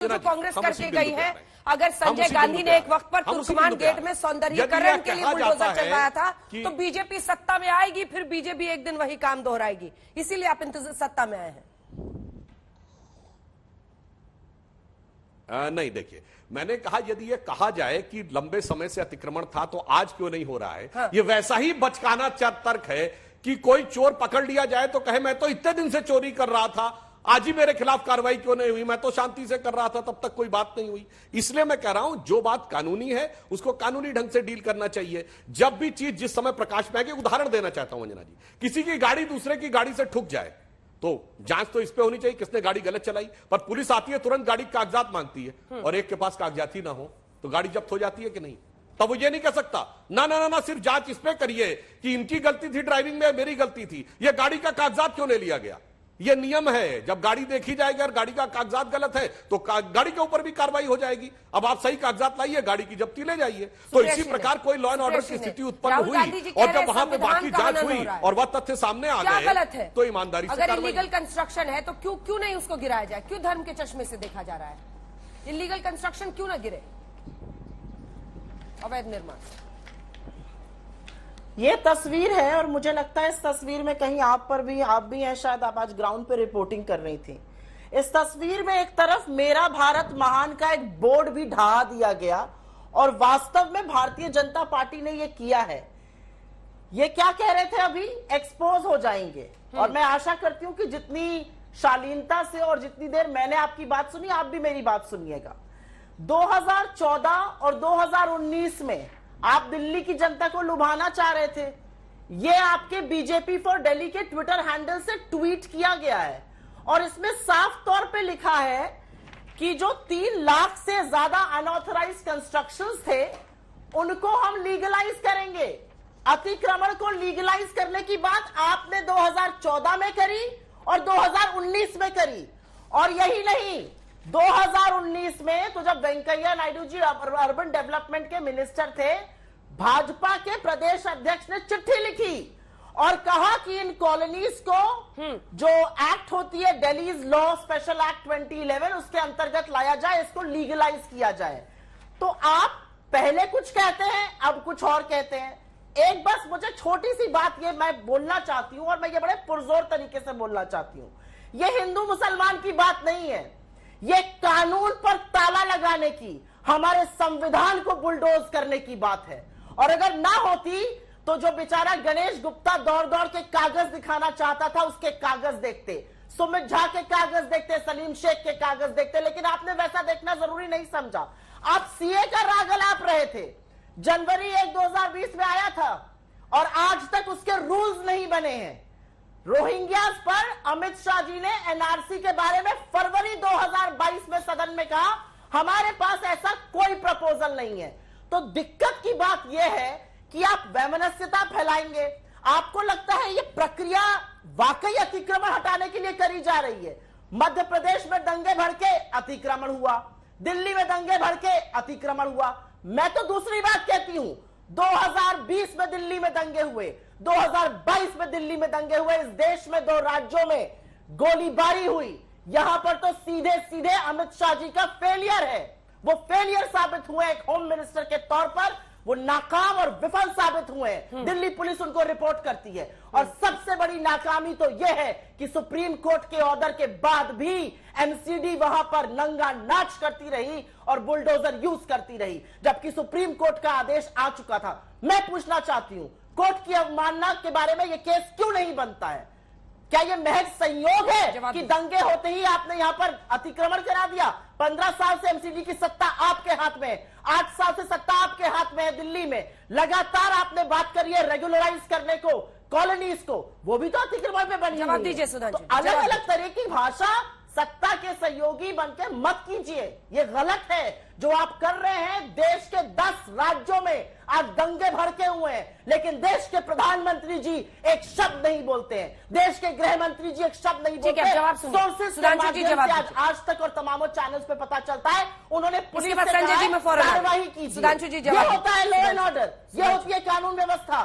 जो कांग्रेस करके गई है, अगर संजय गांधी ने एक वक्त पर तुर्कमान गेट में सौंदर्यीकरण के लिए बुलडोजर चलवाया था, तो बीजेपी सत्ता में आएगी, फिर बीजेपी एक दिन वही काम दोहराएगी। इसीलिए आप सत्ता में आए हैं। नहीं, देखिए, मैंने कहा यदि ये कहा जाए कि लंबे समय से अतिक्रमण था तो आज क्यों नहीं हो रहा है। हाँ। ये वैसा ही बचकाना तर्क है कि कोई चोर पकड़ लिया जाए तो कहे मैं तो इतने दिन से चोरी कर रहा था, आज ही मेरे खिलाफ कार्रवाई क्यों नहीं हुई, मैं तो शांति से कर रहा था, तब तक कोई बात नहीं हुई। इसलिए मैं कह रहा हूं जो बात कानूनी है उसको कानूनी ढंग से डील करना चाहिए। जब भी चीज जिस समय प्रकाश में आएगी, उदाहरण देना चाहता हूं अंजना जी, किसी की गाड़ी दूसरे की गाड़ी से ठुक जाए तो जांच तो इस पे होनी चाहिए किसने गाड़ी गलत चलाई, पर पुलिस आती है तुरंत गाड़ी के कागजात मांगती है और एक के पास कागजात ही ना हो तो गाड़ी जब्त हो जाती है कि नहीं। तब वो ये नहीं कह सकता ना ना ना ना सिर्फ जांच इस पे करिए कि इनकी गलती थी ड्राइविंग में, मेरी गलती थी, ये गाड़ी का कागजात क्यों ले लिया गया। ये नियम है, जब गाड़ी देखी जाएगी और गाड़ी का कागजात गलत है तो गाड़ी के ऊपर भी कार्रवाई हो जाएगी। अब आप सही कागजात लाइए, गाड़ी की जब्ती ले जाइए। तो इसी प्रकार कोई लॉ एंड ऑर्डर की स्थिति उत्पन्न हुई और जब वहां पे बाकी जांच हुई और वह तथ्य सामने आ गए गलत है तो ईमानदारी से अगर इलीगल कंस्ट्रक्शन है तो क्यों नहीं उसको गिराया जाए, क्यों धर्म के चश्मे से देखा जा रहा है। इलीगल कंस्ट्रक्शन क्यों ना गिरे, अवैध निर्माण। ये तस्वीर है और मुझे लगता है इस तस्वीर में कहीं आप भी हैं, शायद आप आज ग्राउंड पे रिपोर्टिंग कर रही थी। इस तस्वीर में एक तरफ मेरा भारत महान का एक बोर्ड भी ढहा दिया गया और वास्तव में भारतीय जनता पार्टी ने ये किया है। ये क्या कह रहे थे, अभी एक्सपोज हो जाएंगे और मैं आशा करती हूं कि जितनी शालीनता से और जितनी देर मैंने आपकी बात सुनी, आप भी मेरी बात सुनिएगा। 2014 और 2019 में आप दिल्ली की जनता को लुभाना चाह रहे थे। ये आपके बीजेपी फॉर दिल्ली के ट्विटर हैंडल से ट्वीट किया गया है और इसमें साफ तौर पे लिखा है कि जो 3 लाख से ज्यादा अनऑथराइज्ड कंस्ट्रक्शंस थे उनको हम लीगलाइज करेंगे। अतिक्रमण को लीगलाइज करने की बात आपने 2014 में करी और 2019 में करी। और यही नहीं, 2019 में तो जब वेंकैया नायडू जी अर्बन डेवलपमेंट के मिनिस्टर थे, भाजपा के प्रदेश अध्यक्ष ने चिट्ठी लिखी और कहा कि इन कॉलोनीज को जो एक्ट होती है दिल्ली लॉ स्पेशल एक्ट 2011 उसके अंतर्गत लाया जाए, इसको लीगलाइज किया जाए। तो आप पहले कुछ कहते हैं, अब कुछ और कहते हैं। एक बस मुझे छोटी सी बात ये मैं बोलना चाहती हूं और मैं ये बड़े पुरजोर तरीके से बोलना चाहती हूं। ये हिंदू मुसलमान की बात नहीं है, ये कानून पर ताला लगाने की, हमारे संविधान को बुलडोज करने की बात है। और अगर ना होती तो जो बेचारा गणेश गुप्ता दौड़ दौड़ के कागज दिखाना चाहता था उसके कागज देखते, सुमित झा के कागज देखते, सलीम शेख के कागज देखते, लेकिन आपने वैसा देखना जरूरी नहीं समझा। आप सीए का राग अलाप रहे थे। जनवरी 1, 2020 में आया था और आज तक उसके रूल्स नहीं बने हैं। रोहिंग्यास पर अमित शाह जी ने एनआरसी के बारे में फरवरी 2022 में सदन में कहा हमारे पास ऐसा कोई प्रपोजल नहीं है। तो दिक्कत की बात यह है कि आप वैमनस्यता फैलाएंगे। आपको लगता है ये प्रक्रिया वाकई अतिक्रमण हटाने के लिए करी जा रही है। मध्य प्रदेश में दंगे भड़के, अतिक्रमण हुआ, दिल्ली में दंगे भड़के, अतिक्रमण हुआ। मैं तो दूसरी बात कहती हूं, 2020 में दिल्ली में दंगे हुए, 2022 में दिल्ली में दंगे हुए, इस देश में 2 राज्यों में गोलीबारी हुई। यहां पर तो सीधे सीधे अमित शाह जी का फेलियर है। वो फेलियर साबित हुए एक होम मिनिस्टर के तौर पर, वो नाकाम और विफल साबित हुए। दिल्ली पुलिस उनको रिपोर्ट करती है और सबसे बड़ी नाकामी तो यह है कि सुप्रीम कोर्ट के ऑर्डर के बाद भी एमसीडी वहां पर नंगा नाच करती रही और बुलडोजर यूज करती रही, जबकि सुप्रीम कोर्ट का आदेश आ चुका था। मैं पूछना चाहती हूं, कोर्ट की अवमानना के बारे में यह केस क्यों नहीं बनता है? क्या यह महज संयोग है कि दंगे होते ही आपने यहां पर अतिक्रमण करा दिया? 15 साल से एमसीडी की सत्ता आपके हाथ में है, 8 साल से सत्ता आपके हाथ में है दिल्ली में। लगातार आपने बात करी है रेगुलराइज करने को, कॉलोनीज को, वो भी तो अतिक्रमण में बनी जवाब दीजिए सुधा जी। अलग अलग तरह की भाषा सत्ता के सहयोगी बनकर मत कीजिए, ये गलत है जो आप कर रहे हैं। देश के 10 राज्यों में आज दंगे भड़के हुए हैं, लेकिन देश के प्रधानमंत्री जी एक शब्द नहीं बोलते हैं, देश के गृह मंत्री जी एक शब्द नहीं बोलते हैं। सोर्सेस के माध्यम से आज तक और तमाम चैनल्स पे पता चलता है उन्होंने पुलिस से कार्रवाई की। ये होता है लॉ एंड ऑर्डर, ये होती है कानून व्यवस्था।